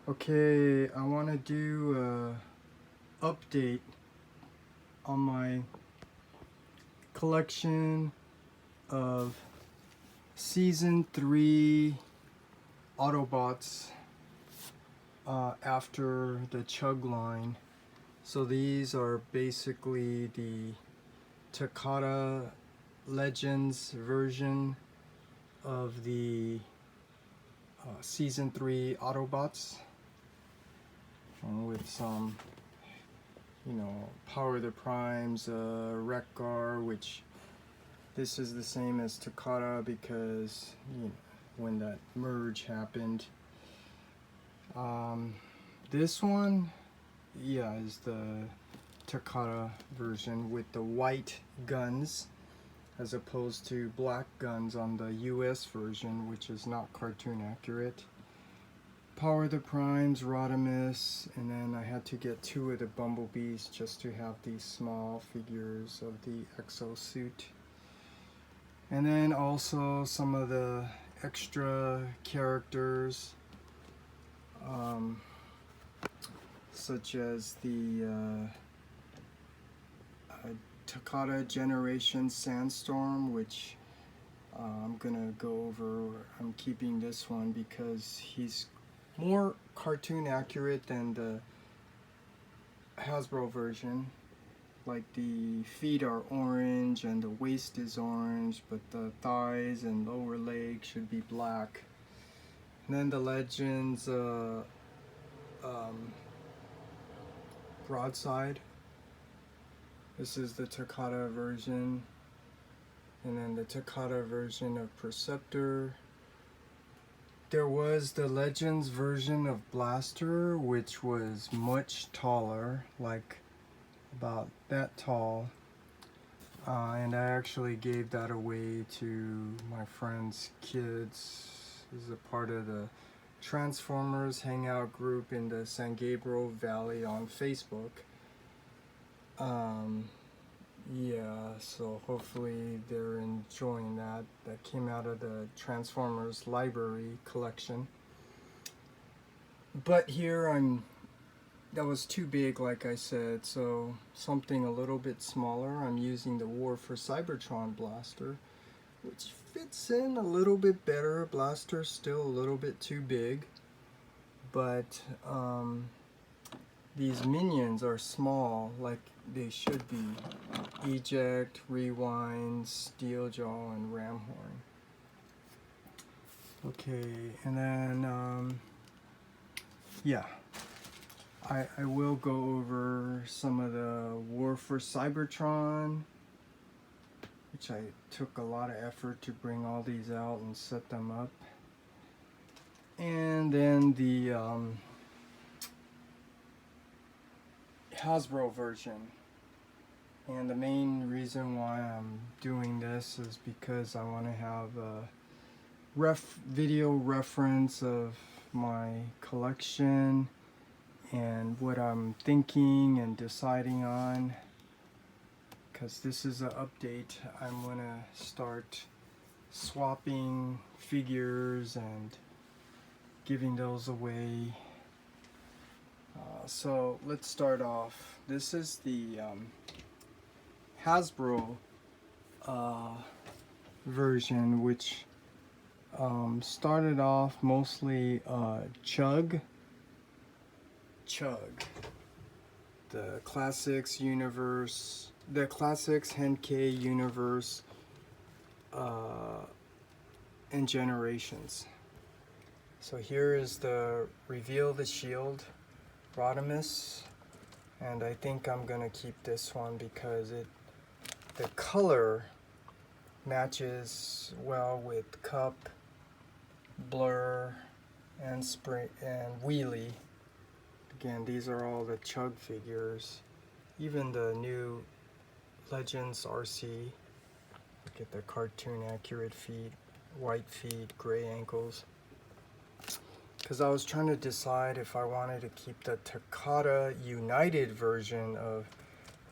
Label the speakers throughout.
Speaker 1: Okay, I want to do a update on my collection of Season 3 Autobots after the C.H.U.G line. So these are basically the Takata Legends version of the Season 3 Autobots with some Power the Primes, Wreck-Gar, which this is the same as Takata because when that merge happened. This one, yeah, is the Takata version with the white guns as opposed to black guns on the US version, which is not cartoon accurate. Power the Primes, Rodimus, and then I had to get 2 of the Bumblebees just to have these small figures of the exosuit. And then also some of the extra characters, such as the Takata Generation Sandstorm, which I'm gonna go over. I'm keeping this one because he's more cartoon accurate than the Hasbro version. Like the feet are orange and the waist is orange, but the thighs and lower leg should be black. And then the Legends broadside. This is the Takata version. And then the Takata version of Perceptor. There was the Legends version of Blaster, which was much taller, like about that tall. And I actually gave that away to my friend's kids. This is a part of the Transformers hangout group in the San Gabriel Valley on Facebook. Yeah, so hopefully they're enjoying that. That came out of the Transformers library collection. But here that was too big, like I said, so something a little bit smaller. I'm using the War for Cybertron Blaster, which fits in a little bit better. Blaster's still a little bit too big, but these minions are small, like they should be. Eject, Rewind, Steeljaw, and Ramhorn. Okay, and then, yeah. I will go over some of the War for Cybertron, which I took a lot of effort to bring all these out and set them up. And then the Hasbro version. And the main reason why I'm doing this is because I want to have a video reference of my collection and what I'm thinking and deciding on, because this is an update. I'm gonna start swapping figures and giving those away. So let's start off. This is the Hasbro version, which started off mostly C.H.U.G, the Classics universe, the Classics Henkei universe, and Generations. So here is the Reveal the Shield Rodimus, and I think I'm gonna keep this one because the color matches well with Cup, Blur, and Spring and Wheelie. Again, these are all the C.H.U.G figures. Even the new Legends RC. Look at the cartoon accurate feet, white feet, gray ankles. Because I was trying to decide if I wanted to keep the Takata United version of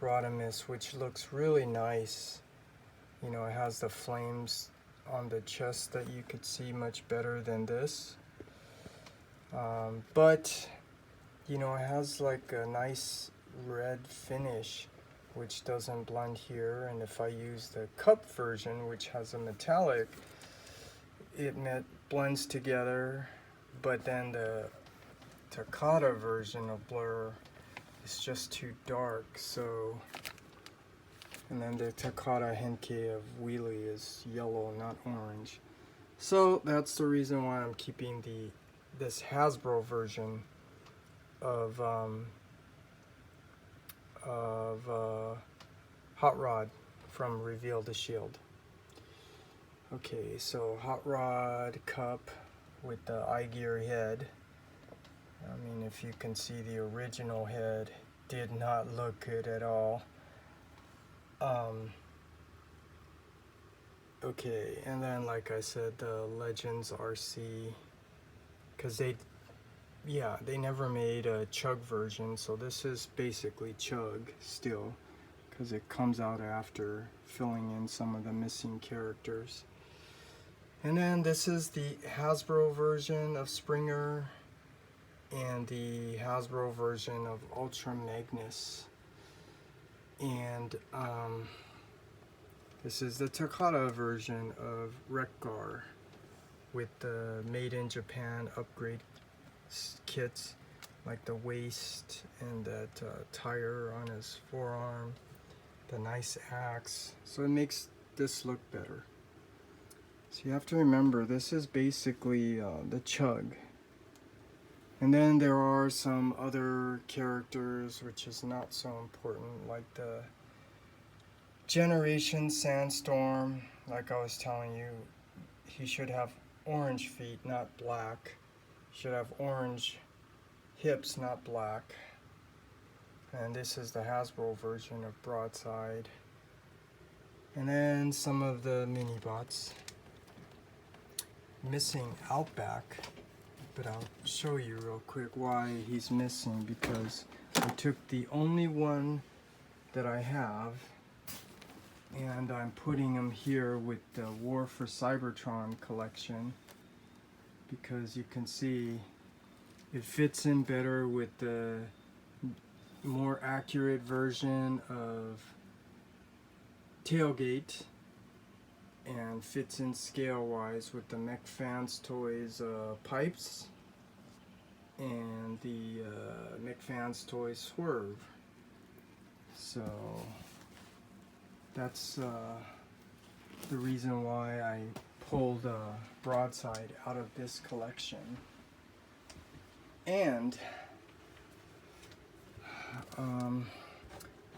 Speaker 1: Rodimus, which looks really nice. You know, it has the flames on the chest that you could see much better than this. But you know, it has like a nice red finish which doesn't blend here, and if I use the cup version which has a metallic, it blends together. But then the Takata version of Blur is just too dark, so, and then the Takata Henkei of Wheelie is yellow, not orange. So that's the reason why I'm keeping this Hasbro version of Hot Rod from Reveal the Shield. Okay, so Hot Rod cup with the eye-gear head. I mean, if you can see, the original head did not look good at all. Okay, and then like I said, the Legends RC, because they never made a C.H.U.G version, so this is basically C.H.U.G still, because it comes out after filling in some of the missing characters. And then this is the Hasbro version of Springer and the Hasbro version of Ultra Magnus. And this is the Takata version of Wreck-Gar with the made in Japan upgrade kits, like the waist and that tire on his forearm, the nice axe. So it makes this look better. So you have to remember, this is basically the C.H.U.G. And then there are some other characters which is not so important, like the Generation Sandstorm. Like I was telling you, he should have orange feet, not black. He should have orange hips, not black. And this is the Hasbro version of Broadside. And then some of the mini-bots. Missing Outback, but I'll show you real quick why he's missing, because I took the only one that I have and I'm putting him here with the War for Cybertron collection, because you can see it fits in better with the more accurate version of Tailgate, and fits in scale wise with the Mech Fans Toys pipes and the Mech Fans Toys Swerve. So that's the reason why I pulled Broadside out of this collection. And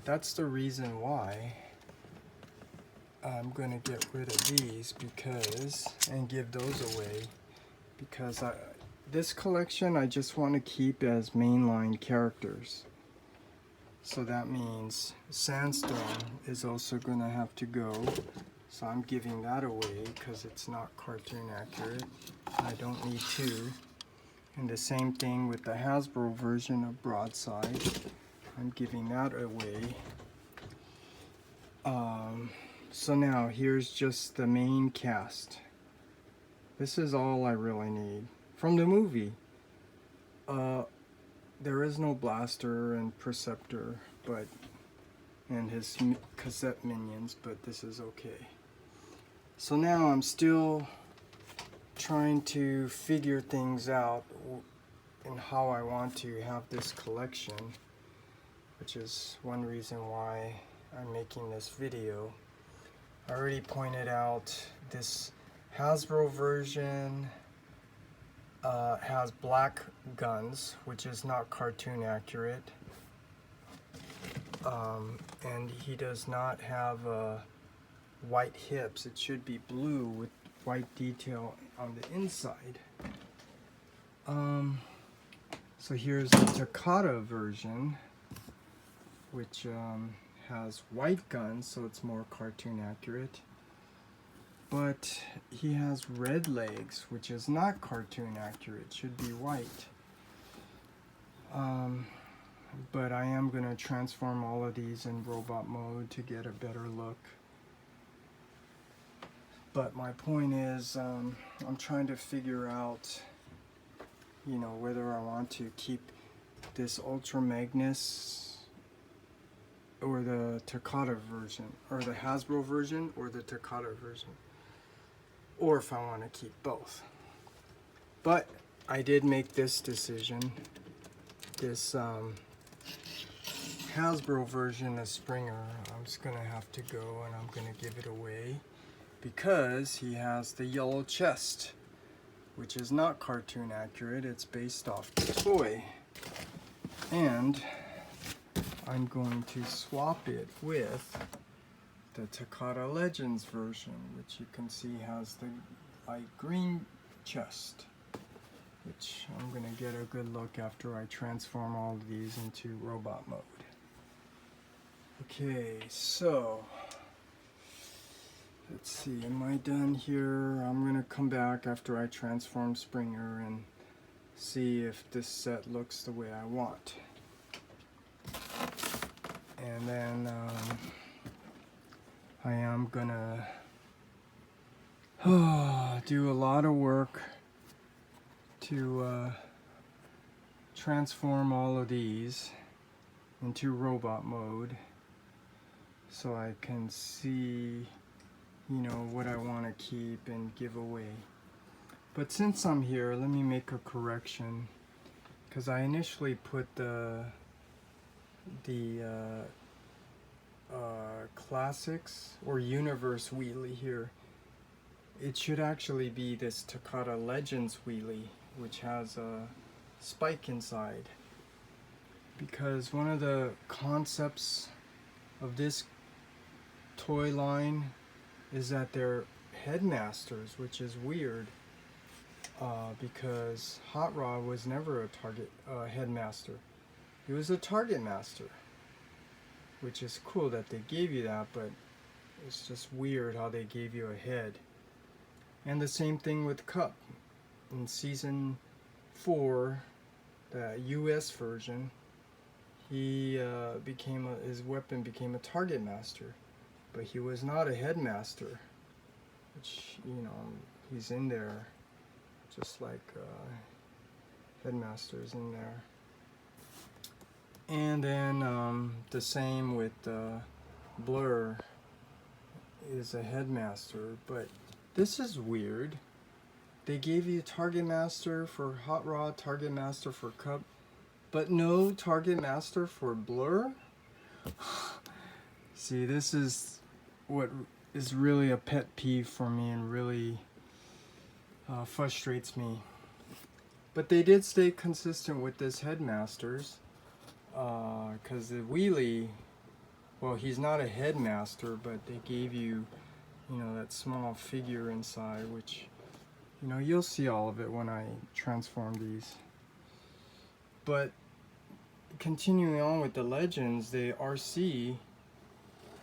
Speaker 1: that's the reason why I'm gonna get rid of these, because, and give those away, because this collection I just want to keep as mainline characters. So that means Sandstorm is also gonna have to go. So I'm giving that away because it's not cartoon accurate. I don't need two. And the same thing with the Hasbro version of Broadside. I'm giving that away. So now here's just the main cast. This is all I really need from the movie. There is no Blaster and Perceptor, and his cassette minions, but this is okay. So now I'm still trying to figure things out and how I want to have this collection, which is one reason why I'm making this video. I already pointed out this Hasbro version has black guns, which is not cartoon accurate, and he does not have white hips. It should be blue with white detail on the inside. So here's the Takata version, which has white guns, so it's more cartoon accurate. But he has red legs, which is not cartoon accurate. It should be white. But I am going to transform all of these in robot mode to get a better look. But my point is, I'm trying to figure out you know, whether I want to keep this Ultra Magnus or the Takata version, or the Hasbro version, or the Takata version, or if I want to keep both. But I did make this decision. This Hasbro version of Springer, I'm just gonna have to go and I'm gonna give it away because he has the yellow chest, which is not cartoon accurate. It's based off the toy, and I'm going to swap it with the Takata Legends version, which you can see has the light green chest, which I'm going to get a good look after I transform all of these into robot mode. Okay, so let's see, am I done here? I'm going to come back after I transform Springer and see if this set looks the way I want. And then I am gonna do a lot of work to transform all of these into robot mode so I can see, you know, what I want to keep and give away. But since I'm here, let me make a correction, because I initially put the classics or universe wheelie here. It should actually be this Takata Legends wheelie, which has a spike inside, because one of the concepts of this toy line is that they're headmasters, which is weird, because Hot Rod was never a headmaster. He was a target master, which is cool that they gave you that, but it's just weird how they gave you a head. And the same thing with Cup. In season 4, the US version, he his weapon became a target master, but he was not a headmaster, which, you know, he's in there just like headmaster's in there. And then the same with Blur is a headmaster, but this is weird. They gave you Target Master for Hot Rod, Target Master for Cup, but no Target Master for Blur? See, this is what is really a pet peeve for me and really frustrates me. But they did stay consistent with this Headmasters, because the wheelie, well, he's not a headmaster, but they gave you, you know, that small figure inside, which, you know, you'll see all of it when I transform these. But continuing on with the Legends, the RC,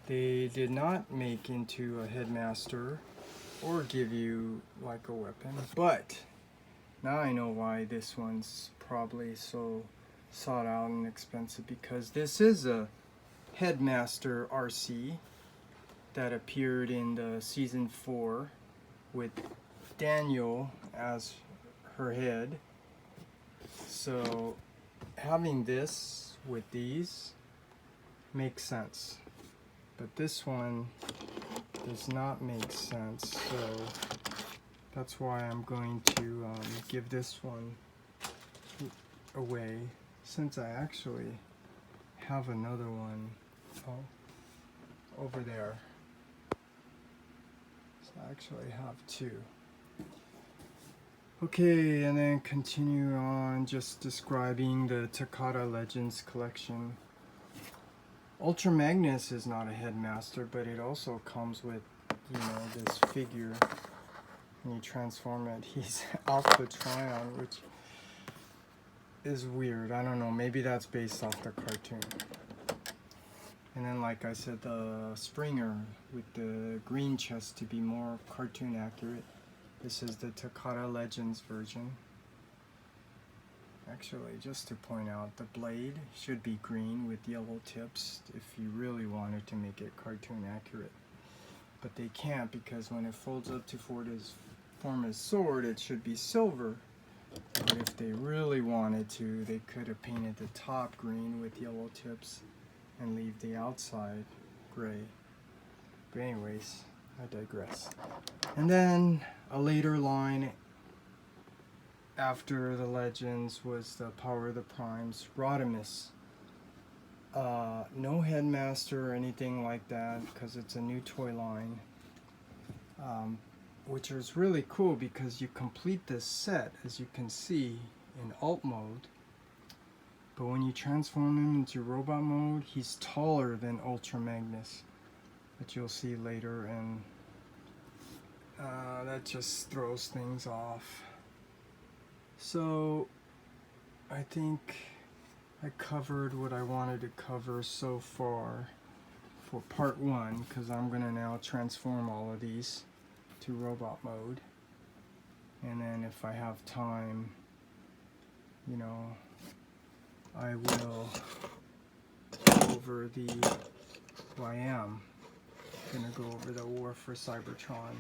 Speaker 1: they did not make into a headmaster or give you like a weapon, but now I know why this one's probably so sought out and expensive, because this is a Headmaster RC that appeared in the season 4 with Daniel as her head. So having this with these makes sense, but this one does not make sense, so that's why I'm going to give this one away, since I actually have another one over there. So I actually have 2. Okay, and then continue on just describing the Takata Legends collection. Ultra Magnus is not a headmaster, but it also comes with, you know, this figure. When you transform it, he's Alpha Trion, which is weird. I don't know, maybe that's based off the cartoon. And then, like I said, the Springer with the green chest to be more cartoon accurate. This is the Takata Legends version. Actually, just to point out, the blade should be green with yellow tips if you really wanted to make it cartoon accurate. But they can't, because when it folds up to form his sword, it should be silver. But if they really wanted to, they could have painted the top green with yellow tips and leave the outside gray. But anyways, I digress. And then a later line after the Legends was the Power of the Primes, Rodimus. No headmaster or anything like that because it's a new toy line. Which is really cool because you complete this set, as you can see, in alt mode. But when you transform him into robot mode, he's taller than Ultra Magnus, which you'll see later, and that just throws things off. So I think I covered what I wanted to cover so far for part 1, because I'm going to now transform all of these to robot mode, and then if I have time, you know, I will go over the, well, I am gonna go over the War for Cybertron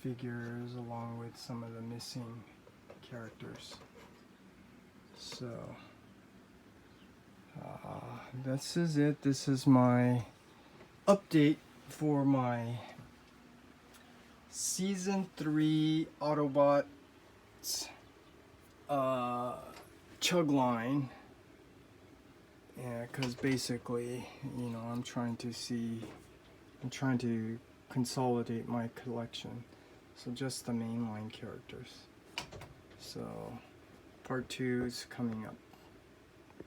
Speaker 1: figures along with some of the missing characters. So this is it. This is my update for my Season 3 Autobots C.H.U.G line. Yeah, because basically, you know, I'm trying to consolidate my collection. So just the mainline characters. So part 2 is coming up.